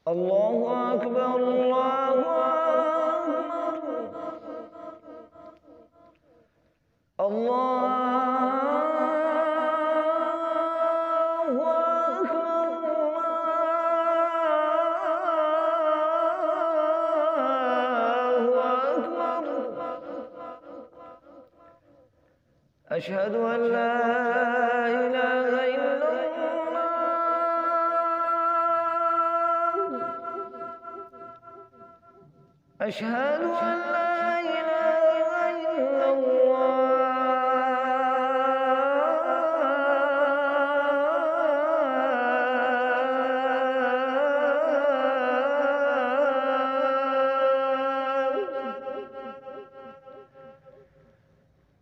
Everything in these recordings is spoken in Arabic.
الله أكبر الله أكبر الله أكبر أشهد أن لا إله إلا الله أشهد أن لا إله إلا الله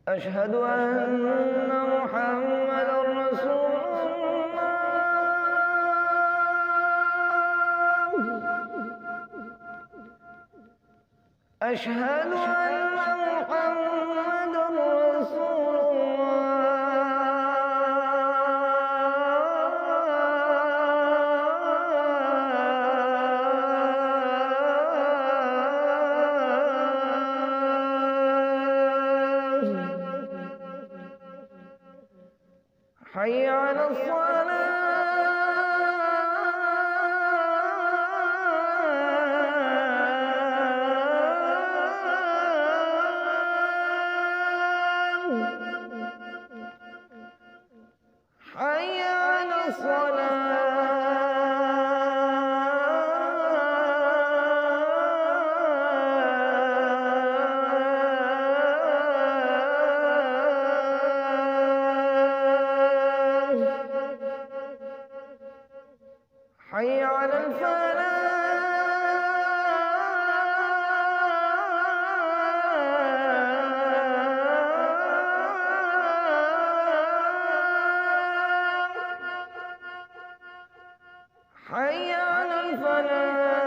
أشهد أن محمدا رسول الله أشهد أن محمدا رسول الله حي على الصلاة حي على الصلاة حي على الفلاح حي على الفلاح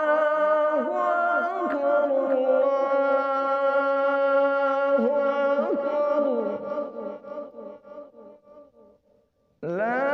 الله أكبر الله أكبر لا